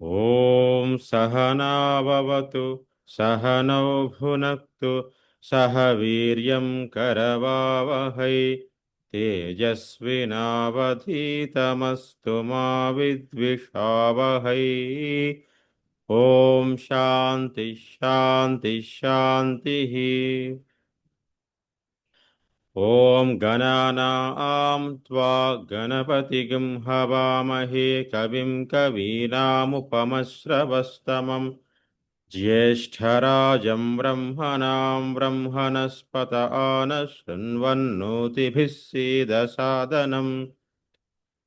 ॐ सहनाववतु सहनौ भुनक्तु सह वीर्यं करवावहै तेजस्विनावधीतमस्तु मा विद्विषावहै। ॐ शान्ति शान्ति शान्तिः। ॐ गणानां त्वा गणपतिगं हवामहे कविं कवीनामुपमश्रवस्तमम् ज्येष्ठराजं ब्रह्मणां ब्रह्मणस्पत आनशृण्वन्नोतिभिः सीदसादनम्।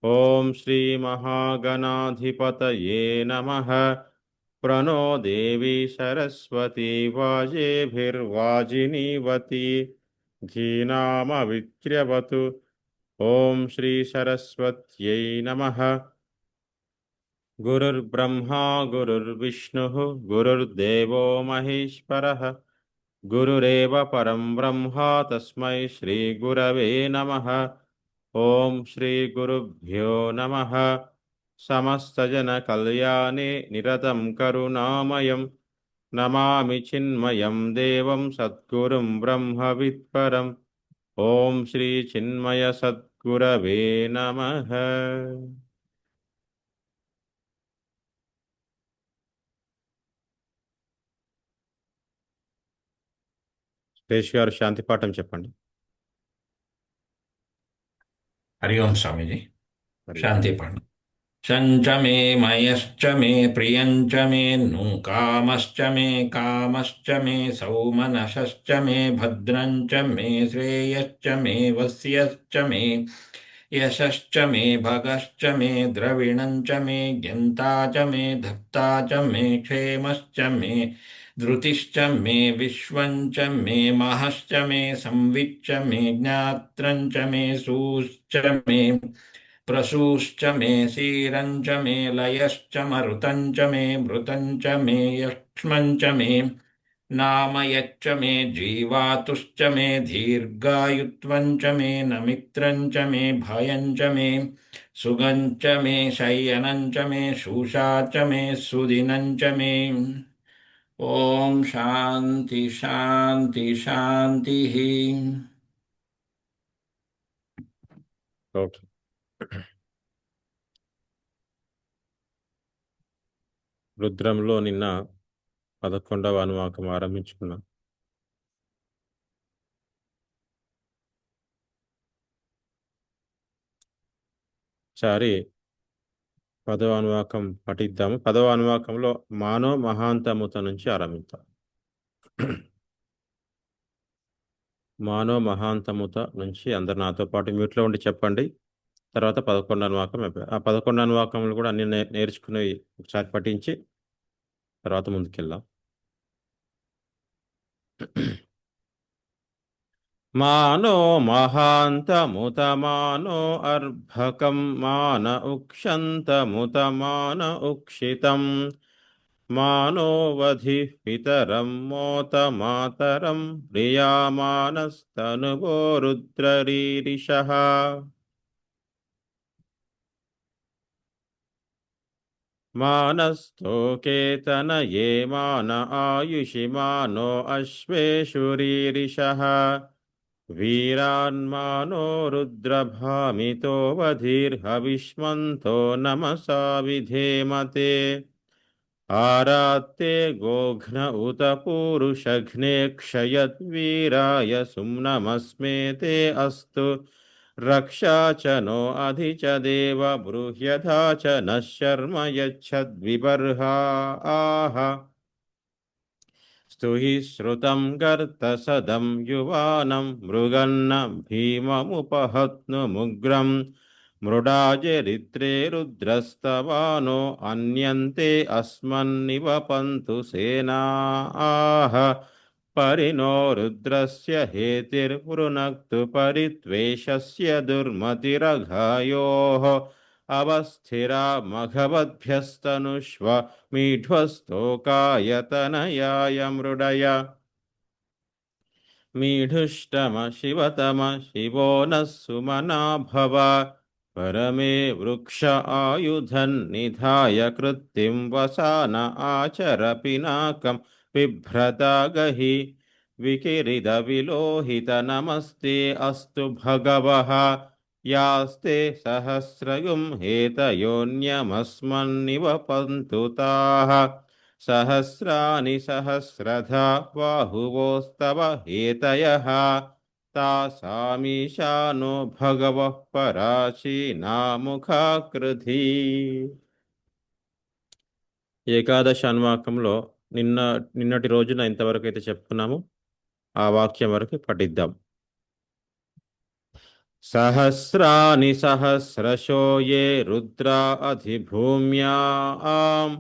ॐ श्रीमहागणाधिपतये नमः। प्रणो देवी सरस्वती वाजेभिर्वाजिनीवती धीनामवित्र्यवतु। ॐ श्री सरस्वत्यै नमः। गुरुर्ब्रह्मा गुरुर्विष्णुः गुरुर्देवो महेश्वरः गुरुरेव परं ब्रह्मा तस्मै श्रीगुरवे नमः। ॐ श्रीगुरुभ्यो नमः। समस्तजनकल्याणे निरतं करुणामयं नमामि चिन्मयं देवं सद्गुरुं ब्रह्मविद्परम्। ॐ श्रीचिन्मय सद्गुरवे नमः। శేష్ గారు శాంతి పాఠం చెప్పండి. हरि ओम स्वामी जी। మరి शांति पाठ। शंच मे मयश्च मे प्रियंच मे नु कामश्च मे कामश्च मे सौमनसश्च मे भद्रंच मे श्रेयश्च मे वस्यश्च मे यशश्च मे भगश्च मे द्रविणंच मे ज्ञन्ता च मे धत्ता च मे क्षेमश्च मे धृतिश्च मे विश्वञ्च मे महश्च मे संविच्च मे ज्ञात्रञ्च मे सूश्च मे प्रसूश्च मे सीरञ्च मे लयश्च मरुतञ्च मे मृतञ्च मे यक्ष्मञ्च मे नाम यच्च मे जीवातुश्च मे दीर्घायुत्वञ्च मे नमित्रञ्च मे भयञ्च मे सुगञ्च मे शयनञ्च मे शूषा च मे सुदिनञ्च मे। ॐ शान्ति शान्ति शान्तिः। ఓకే. రుద్రంలో నిన్న 11వ అనువాకం ఆరంభించుకున్నాం. ఒకసారి 10వ అనువాకం పఠిద్దాము. 10వ అనువాకంలో మానో మహాంతముత నుంచి ఆరంభిద్దాం. మానో మహాంతముత నుంచి అందరు నాతో పాటు మ్యూట్లో ఉండి చెప్పండి. తర్వాత 11వ అనువాకం అయిపోయి ఆ 11వ అనువాకంలో కూడా అన్ని నేర్చుకుని ఒకసారి పఠించి తర్వాత ముందుకెళ్దాం. మానో మహాంతముత మానో అర్భకం మాన ఉక్షంతముత మాన ఉక్షితం మానో వధి పితరం మోత మాతరం ప్రియామానస్తనువో రుద్రరీరిషః. మానస్తోకేతనయే మాన ఆయుషి మానో అశ్వేషురీరిషః. వీరాన్మానో రుద్రభామితో వధిర్హవిష్మంతో నమసా విధేమతే. ఆరాత్తే గోఘ్న ఉత పూరుషఘ్నే క్షయద్వీరాయ సుమ్నమస్మేతే అస్తు. రక్షా చ నో అధి చ దేవ బృహ్యథా చ నః శర్మ యచ్చద్విబర్హా ఆహ. స్తుहि श्रुतं गर्तसदं युवानं मृगन्न भीममुपहत्नुमुग्रं मृडाजरित्रे रुद्रस्तवानो अन्यन्ते अस्मन्निवपन्तु सेनाः. परिणो रुद्रस्य हेतिर्वृणक्तु परित्वेषस्य दुर्मतिरघायोः. अवस्थिरा मघवद्भ्यस्तनुष्व मीढ्वस्तोकायतनयाय मृडय. मीढुष्टम शिवतम शिवो नः सुमना भव. परमे वृक्ष आयुधन्निधाय कृत्तिं वसान आचर पिनाकं बिभ्रता गहि विकिरिदविलोहित नमस्ते अस्तु भगवः यास्ते सहस्रयुं हेतयोन्यमस्मन्निवपन्तु ताः सहस्राणि सहस्रधा बाहुवोस्तव हेतयः तासामीशानो भगवः పరాచీనాముఖాకృధి. ఏకాదశ అన్వాకంలో నిన్నటి రోజున ఇంతవరకు అయితే చెప్పుకున్నాము ఆ వాక్యం వరకు పఠిద్దాం. సహస్రాని సహస్రశో ఏ రుద్రా అధిభూమ్యాం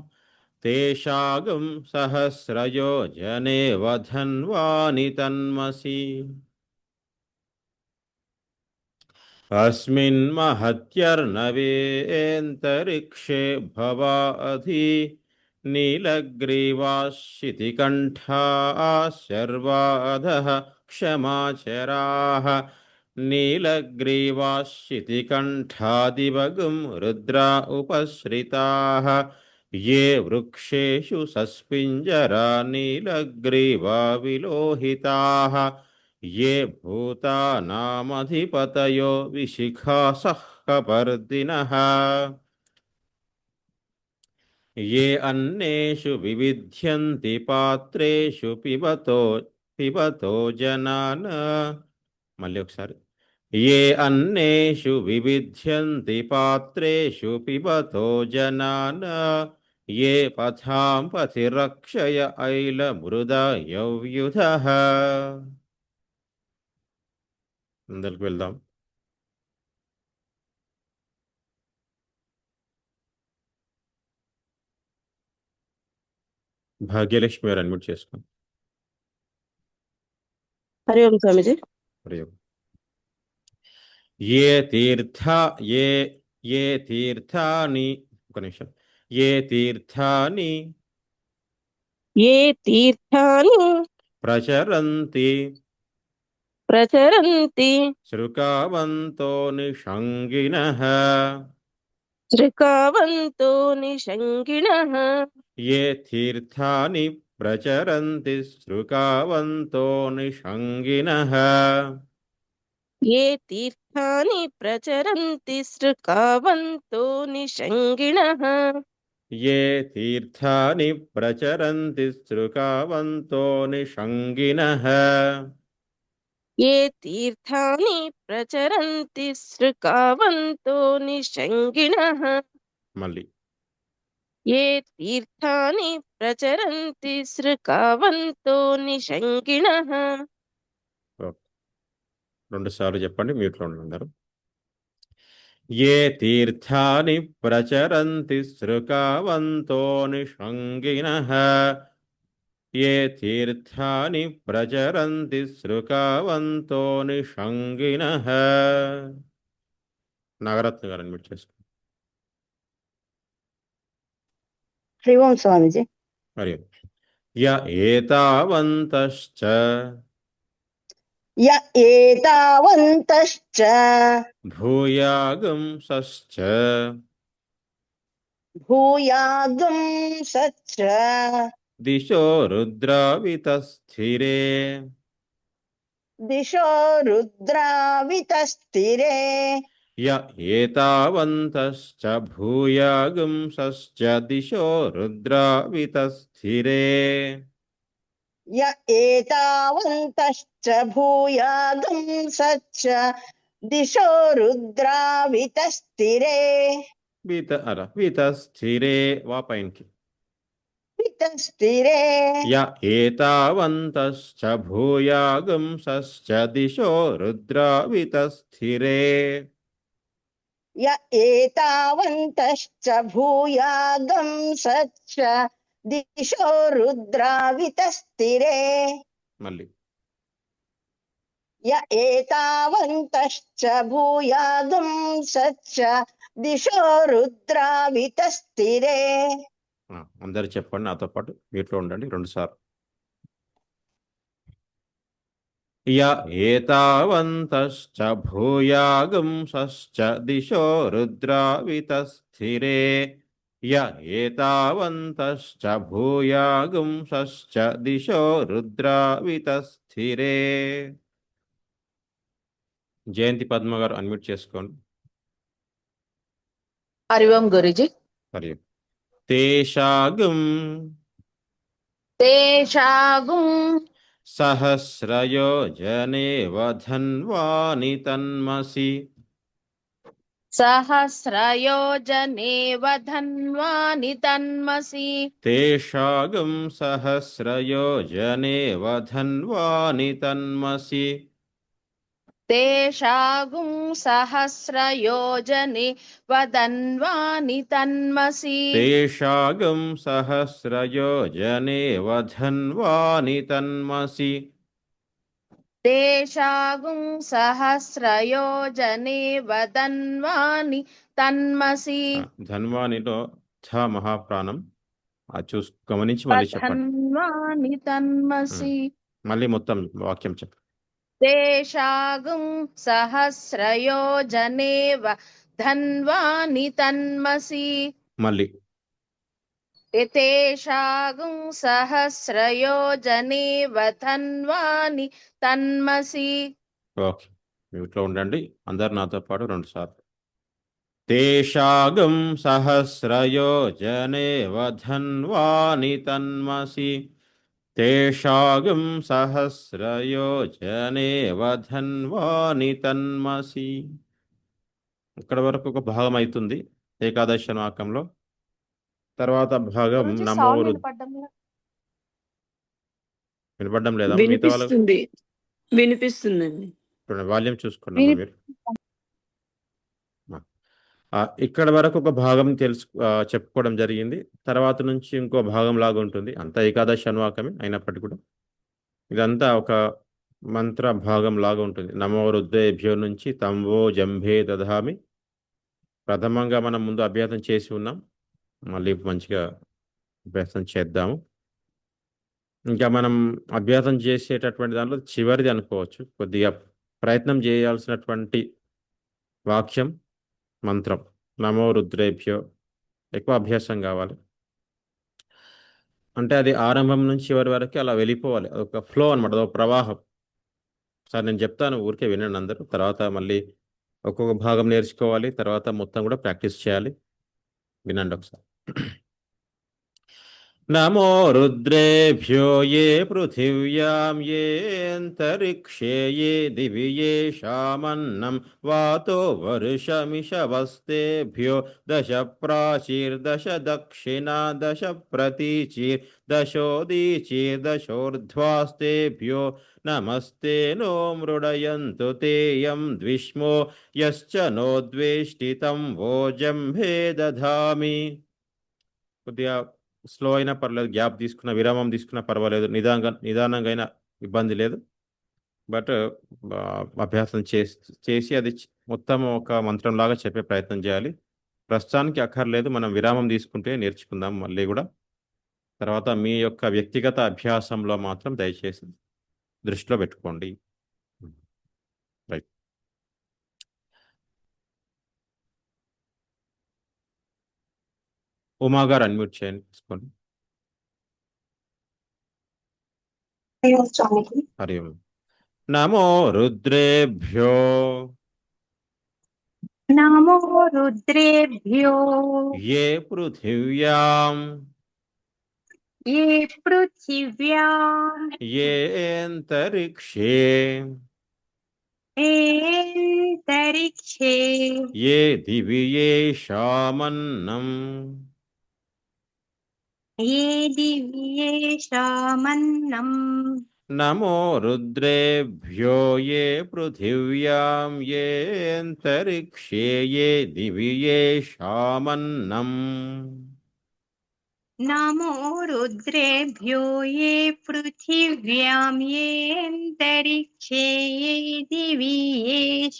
తేషాగం సహస్రయోజనే వధన్వాని తన్మసి. अस्मिन् महत्यर्णवेऽन्तरिक्षे भवा अधि नीलग्रीवाश्चितिकण्ठाः शर्वाधः क्षमाचराः नीलग्रीवाश्चितिकण्ठादिवगुं रुद्रा उपश्रिताः ये वृक्षेषु सस्पिञ्जरा नीलग्रीवा विलोहिताः ये भूतानामधिपतयो विशिखासः कपर्दिनः ये अन्नेषु विविध्यन्ति पात्रेषु पिबतो जनान्. మళ్ళీ ఒకసారి. ये अन्नेषु विविध्यन्ति पात्रेषु पिबतो जनान् ये पथां पथिरक्षय ऐलमृदयव्युधः. అందరికి వెళ్దాం. భాగ్యలక్ష్మి గారు అన్మ్యూట్ చేసుకోండి. హరి ఓం స్వామిజీ. ఏ తీర్థాని ఒక నిమిషం. ఏ తీర్థాని ఏ తీర్థాని ప్రచరంతి ప్రచరంతి శృకావంతో నిషంగినః. శ్రీకావంతో నిషంగిణః. ఏ తీర్థాని ప్రచరంతి శృకావంతో నిషంగినః. ఏ తీర్థాని ప్రచరంతి శ్రీకావంతో నిషంగిణః. ఏ తీర్థాని ప్రచరంతి శృకావంతో నిషంగినః. ఏ తీర్థాని ప్రచరంతి శ్రీకావంతో నిషంగిణః. మళ్ళీ ఏ తీర్థాని ప్రచరంతి శ్రీకావంతో నిషంగిణః. రెండు సార్లు చెప్పండి, మ్యూట్లో ఉండరు. ఏ తీర్థాని ప్రచరంతి శృకావంతో నిషంగినః. ఏ తీర్థాని ప్రచరంతి శృకావంతో నిషంగినః. నాగరత్న గారు అన్మ్యూట్ చేసుకోండి. హరి ఓం స్వామిజీ. మరి య ఏతావంతశ్చ య ఏతావంతశ్చ భూయాగంసశ్చ భూయాగంసశ్చ దిశో రుద్రావితస్థిరే. దిశో రుద్రావితస్థిరే. య ఏతావంతశ్చ భూయాగంసశ్చ దిశో రుద్రావితస్థిరే. య ఏతావంతశ్చ భూయాగంసశ్చ దిశో రుద్రావితస్థిరే. వితస్థిరే వా పైనకి. వితస్థిరే. య ఏతావంతశ్చ భూయాగంసశ్చ దిశో రుద్రావితస్థిరే. య ఏతావంతశ్చ భూయాగంసశ్చ దిశో రుద్రావితస్థిరే. మళ్ళీ య ఏతావంతశ్చ భూయాగంసశ్చ దిశో రుద్రావితస్థిరే. అందరు చెప్పండి నాతో పాటు, వీటిలో ఉండండి రెండు సార్లు. య ఏతావంతశ్చ భూయాగుంసశ్చ దిశో రుద్రావితస్థిరే య ఏతావంతశ్చ భూయాగుంసశ్చ దిశో రుద్రావితస్థిరే. జయంతి పద్మ గారు అన్మ్యూట్ చేసుకోండి. హరి ఓం గురుజీ. హరి ఓం. తేషాగుం తేషాగుం సహస్రయోజనేవ ధన్వాని తన్మసి సహస్రయోజనేవ ధన్వాని తన్మసి. తేషాగుం సహస్రయోజనేవ ధన్వాని తన్మసి తేషాగుం సహస్రయోజనే వదన్వాని తన్మసి. తేషాగుం సహస్రయోజనేవ ధన్వాని తన్మసి తేషాగుం సహస్రయోజనే వదన్వాని తన్మసి. ధన్వానిలో ధ మహాప్రాణం అది గమనించి మళ్ళీ చెప్పండి. వదన్వాని తన్మసి. మళ్ళీ మొత్తం వాక్యం చెప్పండి. తేషాగుం సహస్రయోజనేవ ధన్వాని తన్మసి. మళ్ళీ తేషాగుం సహస్రయోజనేవ ధన్వాని తన్మసి. ఓకే, మ్యూట్లో ఉండండి. అందరు నాతో పాటు 2 సార్లు. తేషాగం సహస్రయోజనేవ ధన్వాని తన్మసి తేషాగం సహస్రయోజనేవ ధన్వాని తన్మసి. ఇక్కడ వరకు ఒక భాగం అవుతుంది ఏకాదశ నాకంలో. తర్వాత భాగం గురూజీ, నమో సౌండ్ వినపడ్డం లేదు. వినపడడం లేదా మిగతా వాళ్ళు? వినిపిస్తుందండి. వాల్యూమ్ చూసుకున్నామా మీరు? ఇక్కడ వరకు ఒక భాగం చెప్పుకోవడం జరిగింది. తర్వాత నుంచి ఇంకో భాగం లాగా ఉంటుంది. అంతా ఏకాదశి అనువాకమే అయినప్పటికీ కూడా ఇదంతా ఒక మంత్ర భాగం లాగా ఉంటుంది. నమో రుద్రేభ్యో నుంచి తంవో జంభే దధామి. ప్రథమంగా మనం ముందు అభ్యాసం చేసి ఉన్నాం, మళ్ళీ మంచిగా అభ్యాసం చేద్దాము. ఇంకా మనం అభ్యాసం చేసేటటువంటి దాంట్లో చివరిది అనుకోవచ్చు. కొద్దిగా ప్రయత్నం చేయాల్సినటువంటి వాక్యం మంత్రం నమో రుద్రేభ్యో. ఎక్కువ అభ్యాసం కావాలి. అంటే అది ఆరంభం నుంచి చివరి వరకు అలా వెళ్ళిపోవాలి. అదొక ఫ్లో అనమాట, అదొక ప్రవాహం. సార్ నేను చెప్తాను, ఊరికే వినండి అందరూ. తర్వాత మళ్ళీ ఒక్కొక్క భాగం నేర్చుకోవాలి, తర్వాత మొత్తం కూడా ప్రాక్టీస్ చేయాలి. వినండి ఒకసారి. నమో రుద్రేభ్యో ఏ పృథివ్యాం ఏ అంతరిక్షే ఏ దివి యేషామన్నం వాతో వర్షమిషవస్తేభ్యో దశ ప్రాచీర్దశ దక్షిణా దశ ప్రతీచీర్ దశోదీచీర్దశోర్ధ్వాస్తేభ్యో నమస్తే నో మృడయంతు తేయం ద్విష్మో యశ్చ నోద్వేష్టితం వోజంభే దధామి. కొద్దిగా స్లో అయినా పర్లేదు, గ్యాప్ తీసుకున్న, విరామం తీసుకున్నా పర్వాలేదు, నిదానంగా అయినా ఇబ్బంది లేదు. బట్ అభ్యాసం చేసి అది మొత్తం ఒక మంత్రంలాగా చెప్పే ప్రయత్నం చేయాలి. ప్రస్తుతానికి అక్కర్లేదు, మనం విరామం తీసుకుంటే నేర్చుకుందాం మళ్ళీ కూడా. తర్వాత మీ యొక్క వ్యక్తిగత అభ్యాసంలో మాత్రం దయచేసి దృష్టిలో పెట్టుకోండి. రైట్. ఉమా గారు అన్మ్యూట్ చేయండి, తీసుకోండి. హరి ఓం. నమో రుద్రేభ్యో నమో రుద్రేభ్యో ఏ పృథివ్యాం ఏ పృథివ్యాం ఏ అంతరిక్షే ఏంతరిక్షే ఏ దివి యేషామన్నం ఏ దివ్యేషామన్నం. నమో రుద్రేభ్యో ఏ పృథివ్యాం ఏ అంతరిక్షే ఏ దివి యేషామన్నం. నమో రుద్రేభ్యో ఏ పృథివ్యాం ఏంతరిక్షే ఏ దివ్యేషామన్నం.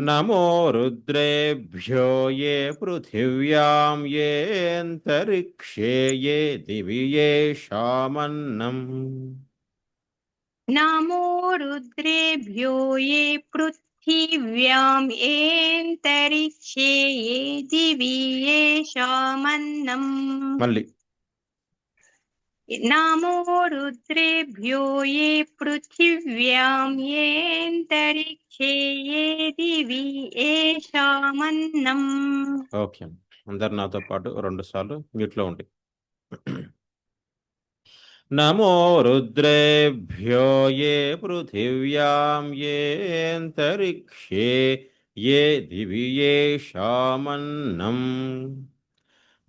నమో రుద్రేభ్యో ఏ పృథివ్యాం ఏ అంతరిక్షే ఏ దివి యేషామన్నం. नमो रुद्रेभ्यो ये पृथिव्यां येऽन्तरिक्षे ये दिवि येषामन्नम् మళ్ళీ नमो रुद्रेभ्यो ये पृथिव्यां येऽन्तरिक्षे ये दिवि येषामन्नम् ఓకే అందరు నాతో పాటు 2 సార్లు మ్యూట్లో ఉండి నమో రుద్రేభ్యో ఏ పృథివ్యాం యేऽन्तరిక్షే ఏ దివి యేషామన్నం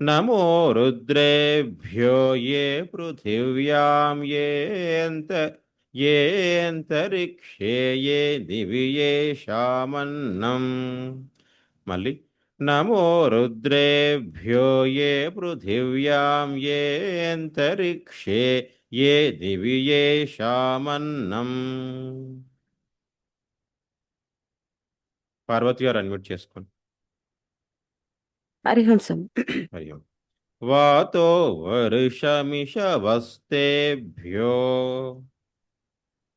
నమో రుద్రేభ్యో ఏ పృథివ్యాం యేऽन्तరిక్షే ఏ దివి యేషామన్నం మళ్ళీ నమో రుద్రేభ్యో ఏ పృథివ్యాం యేऽन्तరిక్షే ఏ దివి యేషామన్నం పార్వతి గారు అన్మ్యూట్ చేసుకోండి. హరి ఓం స్వామి. హరి ఓం. వాతో వర్షమిషవస్తేభ్యో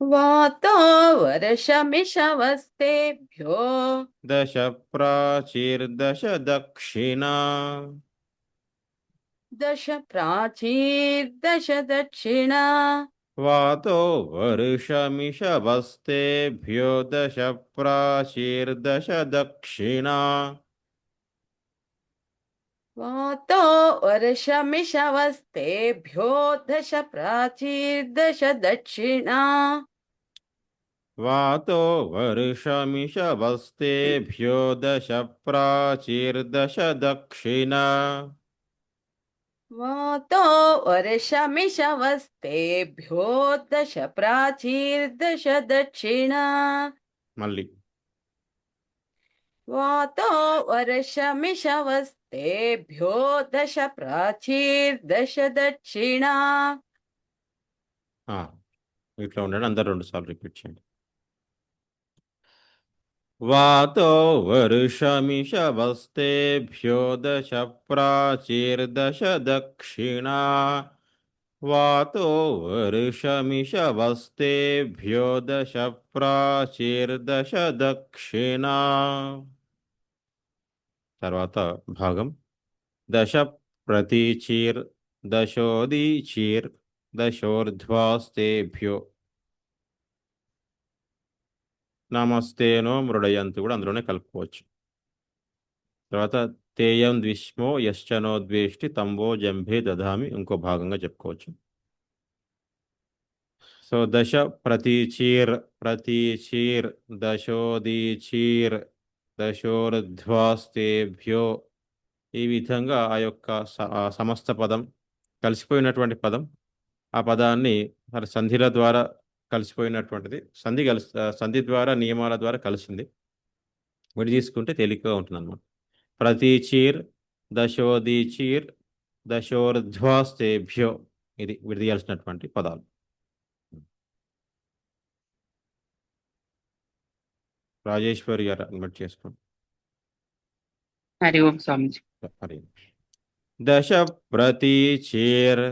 వాతో వర్షమిషవస్తేభ్యో దశ ప్రాచీర్దశ దక్షిణా దశ ప్రాచీర్దశ దక్షిణ వాతో వర్షమిషవస్తేభ్యో దశ ప్రాచీర్దశ దక్షిణా వాతో వర్షమిషవస్తేభ్యో దశ ప్రాచీర్దశ దక్షిణ వాతో వర్షమిషవస్తేభ్యో దశ ప్రాచీర్దశ దక్షిణా వాతో వర్షమిషవస్తేభ్యో దశ ప్రాచీర్దశ దక్షిణ మళ్ళీ వాతో వర్షమిషవస్తేభ్యో దశ ప్రాచీర్దశ దక్షిణ ఇట్లా ఉండండి అందరు 2 సార్లు రిపీట్ చేయండి. వాతో వర్షమిషవస్తేభ్యో దశ ప్రాచీర్దశ దక్షిణా వాతో వర్షమిషవస్తేభ్యో దశ ప్రాచీర్దశ దక్షిణా తర్వాత భాగం దశ ప్రతీచీర్ దశోదీచీర్ దశోర్ధ్వాస్తేభ్యో నమస్తేనో మృడయంతు కూడా అందులోనే కలుపుకోవచ్చు. తర్వాత తేయం ద్విష్మో యశ్చనో ద్వేష్టి తంబో జంభే దధామి ఇంకో భాగంగా చెప్పుకోవచ్చు. సో దశ ప్రతీచీర్ ప్రతీచీర్ దశోదీచీర్ దశోర్ధ్వాస్తేభ్యో ఈ విధంగా ఆ యొక్క సమస్త పదం కలిసిపోయినటువంటి పదం ఆ పదాన్ని సంధిల ద్వారా కలిసిపోయినటువంటిది సంధి ద్వారా నియమాల ద్వారా కలిసింది విడి తీసుకుంటే తేలికగా ఉంటుంది అన్నమాట. ప్రతీచీర్ దశోదీచీర్ దశోర్ధ్వాస్తేభ్యో ఇది విడదీయాల్సినటువంటి పదాలు. రాజేశ్వరి గారు అన్మిట్ చేసుకోండి. హరి ఓం స్వామిజీ. హరి దశ ప్రతీచీర్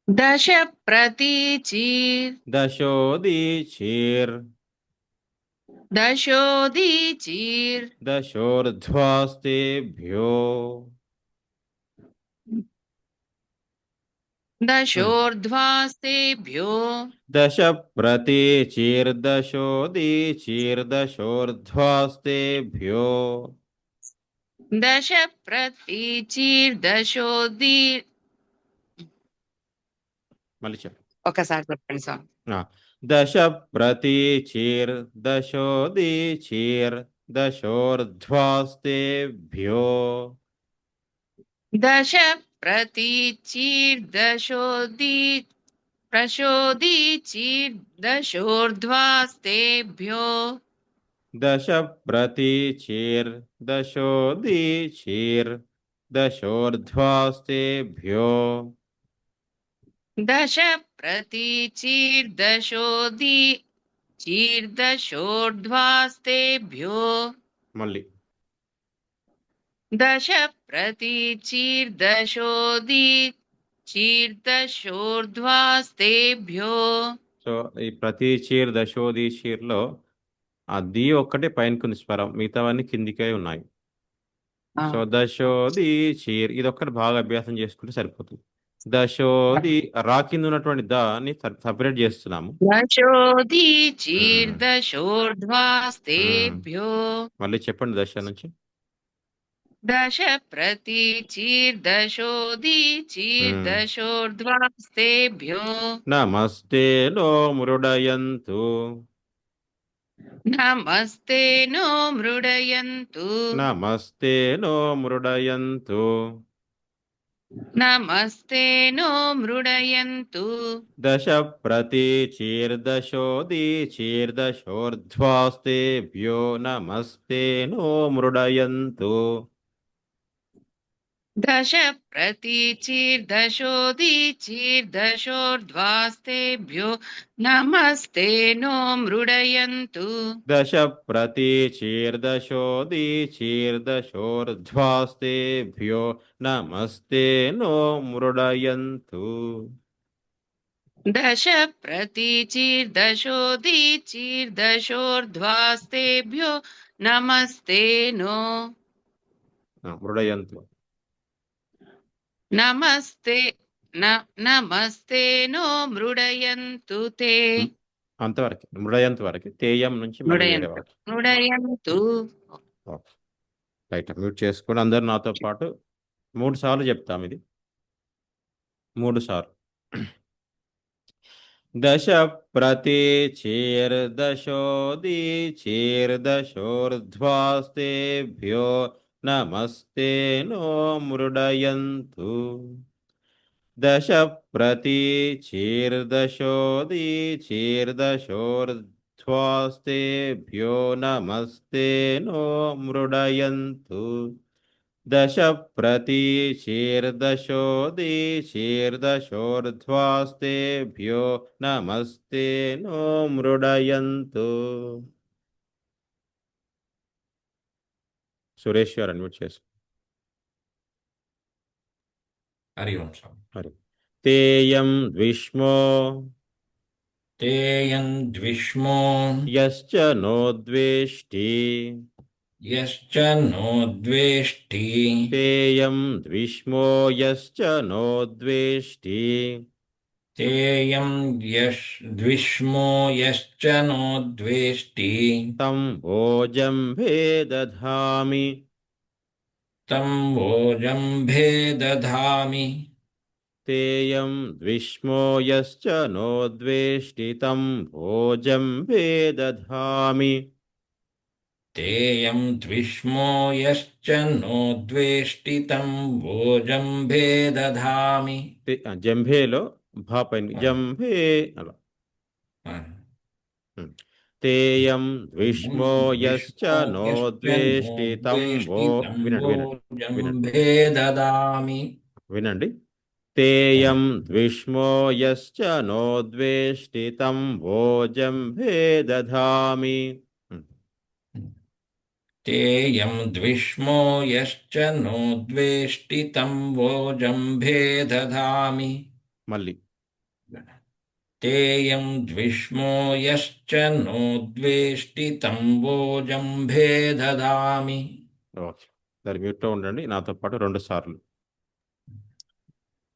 దశ ప్రతీచీర్ దశోదీచీర్ దశోదీచీర్ దశోర్ధ్వాస్తేభ్యో దశోర్ధ్వాస్తేభ్యో దశ ప్రతీచీర్ దశోదీచీర్ దశోర్ధ్వాస్తేభ్యో దశ ప్రతీచీర్ మళ్ళీ చెప్పు. ఒకసారి చెప్పండి స్వామి. దశ ప్రతీచీర్ దశోదీచీర్ దశోర్ధ్వాస్తేభ్యో దశ ప్రతీచీర్ ప్రశోదీచీర్ దశోర్ధ్వాస్తేభ్యో దశ ప్రతీచీర్ దశోదీచీర్ దశోర్ధ్వాస్తేభ్యో దశ ప్రతీచీర్ దశోర్ధ్వాస్తేభ్యో మళ్ళీ దశ ప్రతీచీర్ దశోర్ధ్వాస్తేభ్యో సో ఈ ప్రతి చీర్ దశోది చీర్లో ఆ ది ఒక్కటే పైనకుంది స్వరం, మిగతావన్నీ కిందికే ఉన్నాయి. సో దశోది చీర్ ఇది ఒక్కటి బాగా అభ్యాసం చేసుకుంటే సరిపోతుంది. దశోది రా కింద ఉన్నటువంటి దాన్ని సపరేట్ చేస్తున్నాము. దశోదీచీర్దశోర్ధ్వాస్తేభ్యో మళ్ళీ చెప్పండి దశ నుంచి. దశ ప్రతీచీర్దశోదీచీర్దశోర్ధ్వాస్తేభ్యో నమస్తే నో మృడయంతు. నమస్తే నో మృడయంతు నమస్తే నో మృడయంతు. నమస్తే నో మృడయంతు దశ ప్రతీచీర్దశోది చీర్దశోర్ధ్వాస్తేభ్యో నమస్తే నో మృడయంతు. దశ ప్రతీచీర్దశోదీచీర్దశోర్ధ్వాస్తేభ్యో నమస్తే నో మృడయంతు దశ ప్రతీచీర్దశోది చీర్దశోర్ధ్వాస్తేభ్యో నమస్తే నో మృడయంతు. దశ ప్రతీచీర్దశోదీచీర్దశోర్ధ్వాస్తేభ్యో నమస్తే నో మృడయంతు. నమస్తే నమస్తే నో మృడయంతు తే అంతవరకు మృడయంతు వరకు. తేయం నుంచి మళ్ళీ వేరే మృడయంతు వాక్యం. మృడయంతు ఓకే. రైట్, మ్యూట్ చేసుకొని అందరు నాతో పాటు 3 సార్లు చెప్తాం ఇది. 3 సార్లు. దశ ప్రతీచీర్దశోది చీర్దశోర్ధ్వాస్తేభ్యో నమస్తే నో మృడయంతు. దశ ప్రతీచీర్దశోది చీర్దశోర్ధ్వాస్తేభ్యో నమస్తే నో మృడయంతు. దశ ప్రతీచీర్దశోది చీర్దశోర్ధ్వాస్తేభ్యో నమస్తే నో మృడయంతు. సురేష్ గారు అన్మ్యూట్ చేసు. హరి ఓం స్వామి. హరి. తేయం ద్విష్మో తేయం ద్విష్మో యశ్చ నోద్వేష్టి. యశ్చ నోద్వేష్టి. తేయం ద్విష్మో యశ్చ నోద్వేష్టి. తేయం ద్విష్మో యశ్చ నోద్వేష్టి. తం భోజంభే దధామి. తం వోజంభే దధామి. తేయం ద్విష్మో యశ్చ నోద్వేష్టి తం భోజంభే దధామి. తేయం ద్విష్మో యశ్చ నోద్వేష్టి తం వోజంభే దధామి. జంభేలో భా పైన జంభే అలా. తేయం ద్విష్మో యశ్చ నోద్వేష్టి తం భో. వినండి వోజంభే దదామి. వినండి. తేయం ద్విష్మో యశ్చ నోద్వేష్టి తం భోజంభే దధామి. తేయం ద్విష్మో యశ్చ నోద్వేష్టి తం వోజంభే దధామి. మళ్ళీ తేయం ద్విష్మో యశ్చ నోద్వేష్టి తం వోజంభే దదామి. ఓకే, దాని మ్యూట్లో ఉండండి నాతో పాటు 2 సార్లు.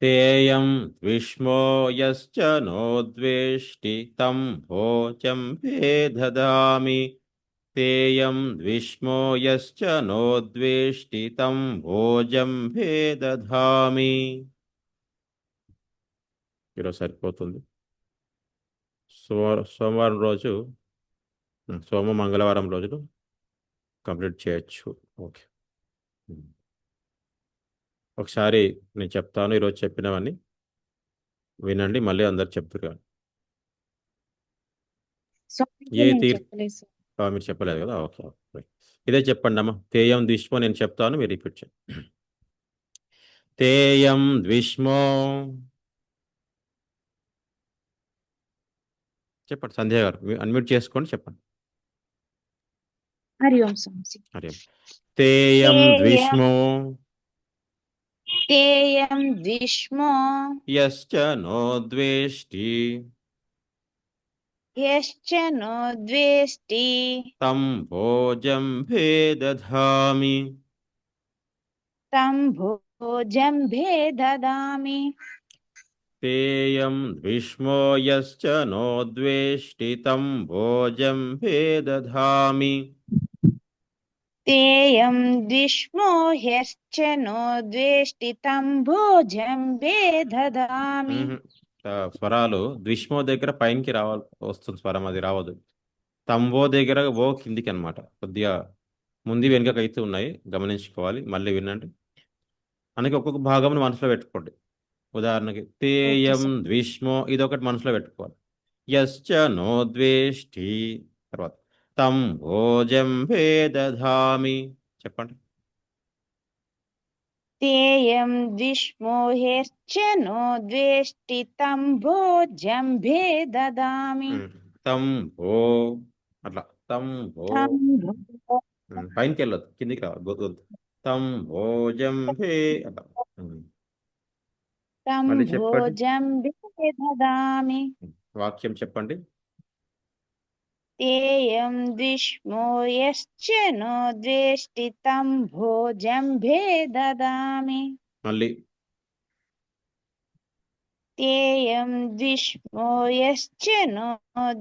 తేయం ద్విష్మో యశ్చ నోద్వేష్టి తం భోజంభే దదామి. తేయం ద్విష్మో యశ్చ నోద్వేష్టి తం భోజంభే దధామి. ఈరోజు సరిపోతుంది. సోమవారం రోజు, మంగళవారం రోజులు కంప్లీట్ చేయొచ్చు. ఓకే, ఒకసారి నేను చెప్తాను. ఈరోజు చెప్పినవన్నీ వినండి, మళ్ళీ అందరు చెప్తారు కానీ. ఏ మీరు చెప్పలేదు కదా. ఓకే, ఇదే చెప్పండి అమ్మా. తేయం ద్విష్మో నేను చెప్తాను, మీరు రిపీట్ చేయండి. తేయం ద్విష్మో. చెప్పండి సంధ్య గారు, అన్మ్యూట్ చేసుకోండి, చెప్పండి. హరి ఓం స్వామి. హరి ఓం. తేయం ద్విష్మో తేయం ద్విష్మో యశ్చ నోద్వేష్టి. यश्च नो द्वेष्टि तं भोजम्भे दधामि तं भोजम्भे ददामि तेयं द्विष्मो यश्च नो द्वेष्टि तं भोजम्भे दधामि तेयं द्विष्मो ह्यश्च नो द्वेष्टि तं भोजम्भे ददामि స్వరాలు ద్విష్మో దగ్గర పైనకి రావాలి, వస్తుంది స్వరం, అది రావదు. తంబో దగ్గర ఓ కిందికి అనమాట, కొద్దిగా ముందు వెనుకకు అయితే ఉన్నాయి, గమనించుకోవాలి. మళ్ళీ వినండి. అందుకే ఒక్కొక్క భాగం మనసులో పెట్టుకోండి. ఉదాహరణకి తేయం ద్విష్మో, ఇది ఒకటి మనసులో పెట్టుకోవాలి. యశ్చ నో ద్వేష్టి, తర్వాత తం భోజంభే దధామి. చెప్పండి. तेयं द्विष्मो ह्यश्च नो द्वेष्टि तं भोजम्भे ददामि తం భో, అట్లా తం భో, तं भो పైనకి వెళ్ళొద్దు, కిందికి రావాలి, గొంతు. తం భోజంభే, అట్లా. तं మళ్ళీ చెప్పండి. भोजम्भे ददामि వాక్యం చెప్పండి. तेयं द्विष्मो यश्च नो द्वेष्टि तं भोजम्भे ददामि మళ్ళీ तेयं द्विष्मो यश्च नो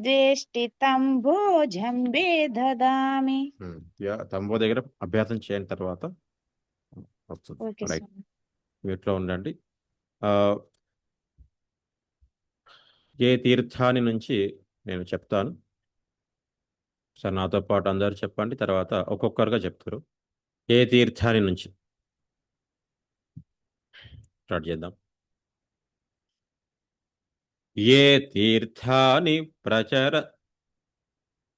द्वेष्टि तं भोजम्भे ददामि తంబో దగ్గర అభ్యాసం చేయని తర్వాత వస్తుంది. Okay right, sir. వీటిలో ఉండండి. ఏ తీర్థాన్ని నుంచి నేను చెప్తాను సార్, నాతో పాటు అందరు చెప్పండి, తర్వాత ఒక్కొక్కరుగా చెప్తారు. ఏ తీర్థాన్ని నుంచి స్టార్ట్ చేద్దాం. ఏ తీర్థాని ప్రచర,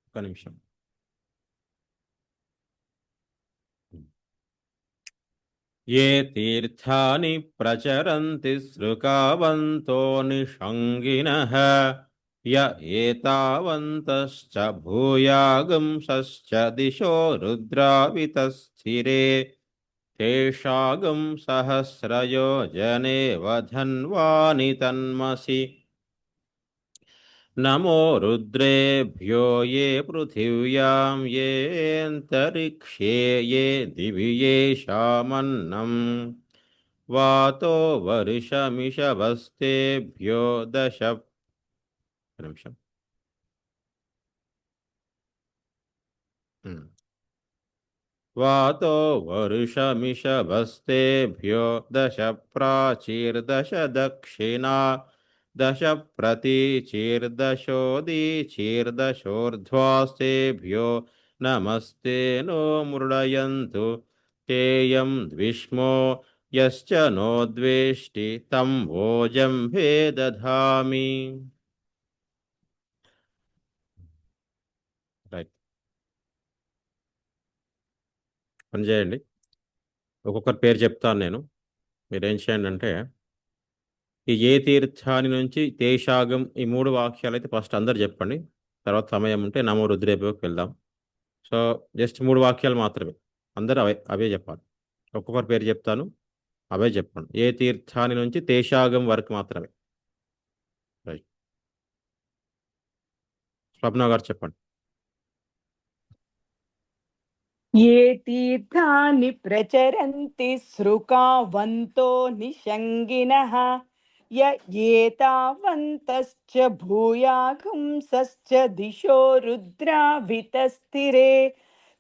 ఒక నిమిషం. ఏ తీర్థాని ప్రచరంతి శృకావంతో నిషంగినః య ఏతావంతశ్చ భూయాగంసశ్చ దిశో రుద్రావితస్థిరే తేషాగం సహస్రయోజనే వధన్వాని తన్మసి. నమో రుద్రేభ్యో ఏ పృథివ్యాం ఏ అంతరిక్షే ఏ దివి యేషామన్నం వాతో వర్షమిషవస్తేభ్యో దశ. నిమిషం. వాతో వర్షమిషవస్తేభ్యో దశ ప్రాచీర్దశ దక్షిణా దశ ప్రతీచీర్దశోదీచీర్దశోర్ధ్వాస్తేభ్యో నమస్తే నో మృడయంతు తేయం ద్విష్మో యశ్చ నో ద్వేష్టి తం భోజంభే దధామి. రైట్, పని చేయండి. ఒక్కొక్కరి పేరు చెప్తాను నేను, మీరేం చేయండి అంటే ఈ ఏ తీర్థాన్ని నుంచి తేషాగం, ఈ 3 వాక్యాలు అయితే ఫస్ట్ అందరు చెప్పండి. తర్వాత సమయం ఉంటే నమో రుద్రేభ్యోకి వెళ్దాం. సో జస్ట్ 3 వాక్యాలు మాత్రమే, అందరూ అవే చెప్పాలి. ఒక్కొక్కరి పేరు చెప్తాను, అవే చెప్పండి. ఏ తీర్థాన్ని నుంచి తేషాగం వరకు మాత్రమే. రైట్, స్వప్న గారు చెప్పండి. ये तीर्थानि प्रचरन्ति सृकावन्तो निषङ्गिणः य एतावन्तश्च भूयागुंसश्च दिशो रुद्रावितस्थिरे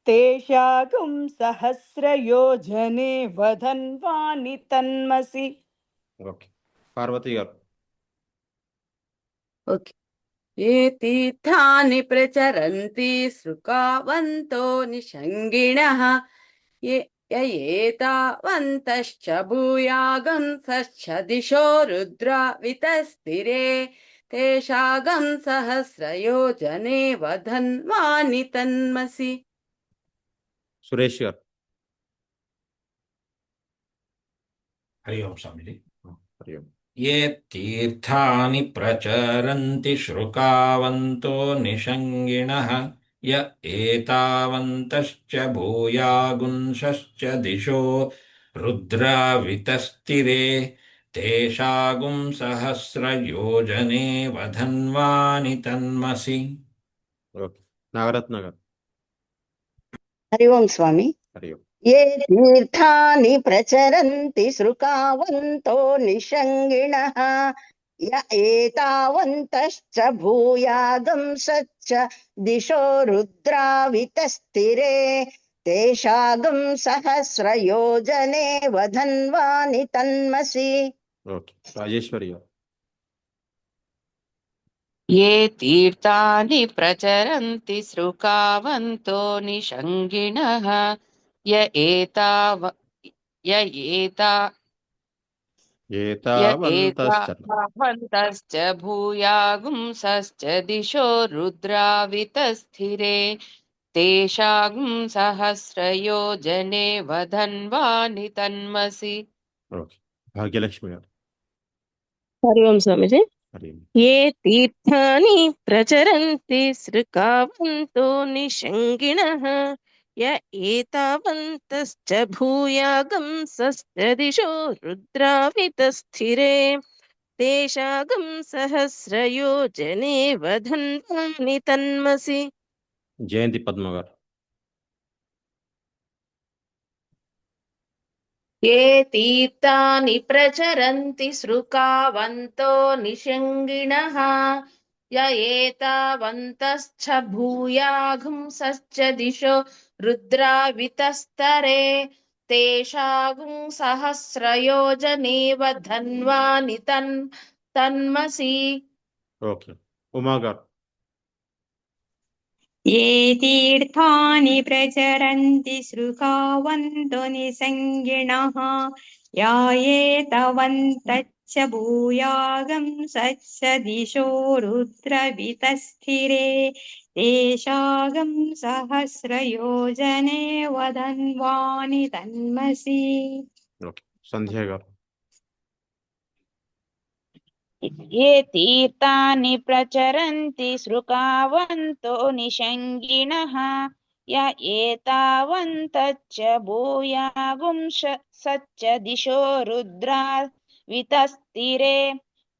तेषागुं सहस्रयोजने वधन्वानि तन्मसि. ఓకే, పార్వతి గారు. ఓకే. ये तीर्थानि प्रचरन्ति सृकावन्तो निषङ्गिणः ये एतावन्तश्च भूयागंसश्च दिशो रुद्रावितस्थिरे तेषागं सहस्रयोजने वधन्वानि तन्मसि. సురేష్ గారు. హరి ఓం స్వామిజీ. హరి ఓం. ये तीर्थानि प्रचरन्ति श्रुकावन्तो निषङ्गिणः य एतावन्तश्च भूयागुंसश्च दिशो रुद्रावितस्थिरे तेषागुं सहस्रयोजने वधन्वानि तन्मसि. ఓకే. నాగరత్న గారు. हरि ओम स्वामी. హరి ఓం. ये तीर्थानि प्रचरन्ति सृकावन्तो निषङ्गिणः य एतावन्तश्च भूयागंसच्च दिशो रुद्रावितस्थिरे तेषागं सहस्रयोजने वधन्वानि तन्मसि. ఓకే. రాజేశ్వరి గారు. ये तीर्थानि प्रचरन्ति सृकावन्तो निषङ्गिणः य एताव य एता य ఏతావంతశ్చ एतावन्तश्च भूयागुंसश्च दिशो रुद्रावितस्थिरे तेषां सहस्रयोजने वधन्वानि तन्मसि. ఓకే. భాగ్యలక్ష్మి గారు. हरि ओम स्वामीजी. హరి ఓం. ये तीर्थानि प्रचरन्ति सृकावन्तो निषङ्गिणः य एतावन्तश्च भूयागंसश्च दिशो रुद्रावितस्थिरे तेषागं सहस्रयोजने वधन्वानि तन्मसि. జయంతి పద్మ గారు. ये तीर्थानि प्रचरन्ति सृकावन्तो निषङ्गिणः य एतावन्तश्च भूयागुंसश्च दिशो रुद्रावितस्तरे तेषागुं सहस्रयोजने वधन्वानि तन्मसि. ఓకే. ఉమా గారు. ये तीर्थानि प्रचरन्ति सृकावन्तो निषङ्गिणः या एतावन्तश्च भूयागंसच्च दिशो रुद्रवितस्थिरे तेषागं सहस्रयोजने वधन्वानि तन्मसि. ఓకే. సంధ్య గారు. ये तीर्थानि प्रचरन्ति सृकावन्तो निषङ्गिणः य एतावन्तश्च भूयागुंसच्च दिशो रुद्रावितस्थिरे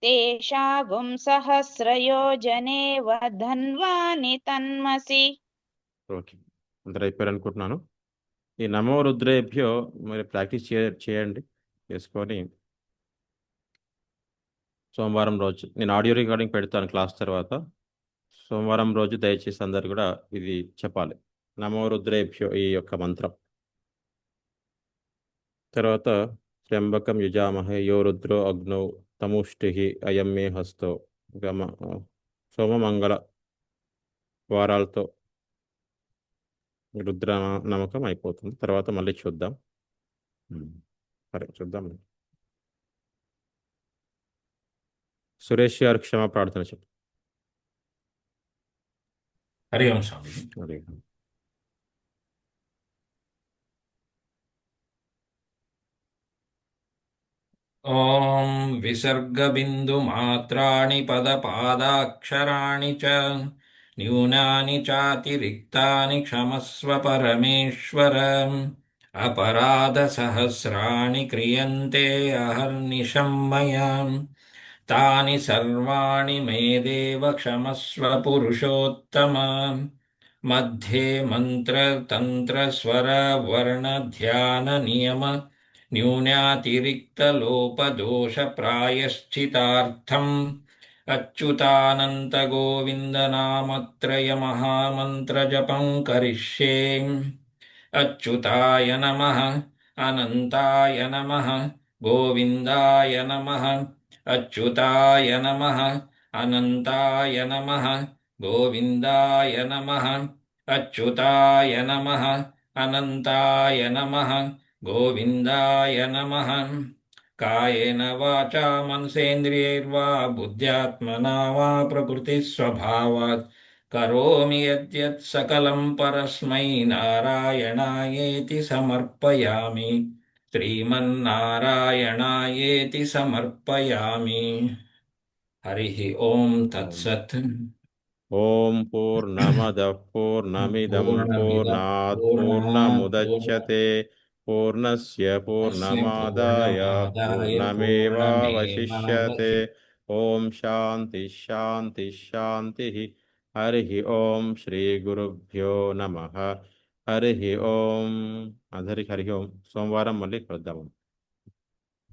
तेषागुं सहस्रयोजने वधन्वानि तन्मसि. ఓకే. అందరూ అయిపోయారు అనుకుంటున్నాను. ఈ నమో రుద్రేభ్యో మరి ప్రాక్టీస్ చేయండి. చేసుకొని సోమవారం రోజు నేను ఆడియో రికార్డింగ్ పెడతాను క్లాస్ తర్వాత. సోమవారం రోజు దయచేసి అందరు కూడా ఇది చెప్పాలి. నమో రుద్రేభ్యో ఈ యొక్క మంత్రం. తర్వాత త్ర్యంబకం యుజామహే యో రుద్రో అగ్నౌ తముష్టిహి అయం మే హస్తో. ఇంకా సోమమంగళ వారాలతో రుద్ర నమ్మకం అయిపోతుంది. తర్వాత మళ్ళీ చూద్దాం. సరే చూద్దాం. సురేష్ గారు క్షమా ప్రార్థన చెప్పు. హరి ఓం స్వామి. హరి ఓం విసర్గబిందుమాత్రాణి పదపాదాక్షరాణి చ న్యూనాని చాతిరిక్తాని క్షమస్వ పరమేశ్వర. అపరాధసహస్రాణి క్రియంతే అహర్నిశం మయా తాని సర్వాణి మే దేవ క్షమస్వ పురుషోత్తమ. మధ్యే మంత్రతంత్రస్వరవర్ణధ్యాననియమ న్యూనాతిరిక్తలోపదోషప్రాయశ్చితార్థం అచ్యుతానంతగోవిందనామత్రయమహామంత్రజపం కరిష్యే. అచ్యుతాయ నమః, అనంతాయ నమః, గోవిందాయ నమః. అచ్యుతాయ నమః, అనంతాయ నమః, గోవిందాయ నమః. అచ్యుతాయ నమః, అనంతాయ నమః, గోవిందాయ నమః. కాయేన వాచా మనసేంద్రియైర్వా బుద్ధ్యాత్మనా వా ప్రకృతి స్వభావాత్ కరోమి యద్యత్ సకలం పరస్మై నారాయణాయేతి సమర్పయామి. శ్రీమన్నారాయణాయేతి సమర్పయామి. హరి ఓం తత్సత్. ఓం పూర్ణమదః పూర్ణమిదం పూర్ణాత్ పూర్ణముదచ్యతే పూర్ణస్య పూర్ణమాదాయ పూర్ణమేవావశిష్యతే. ఓం శాంతి శాంతి శాంతి. హరి ఓం శ్రీ గురుభ్యో నమః. హరి ఓం. అందరికి హరి ఓం. సోమవారం మళ్ళీ కలుద్దాము.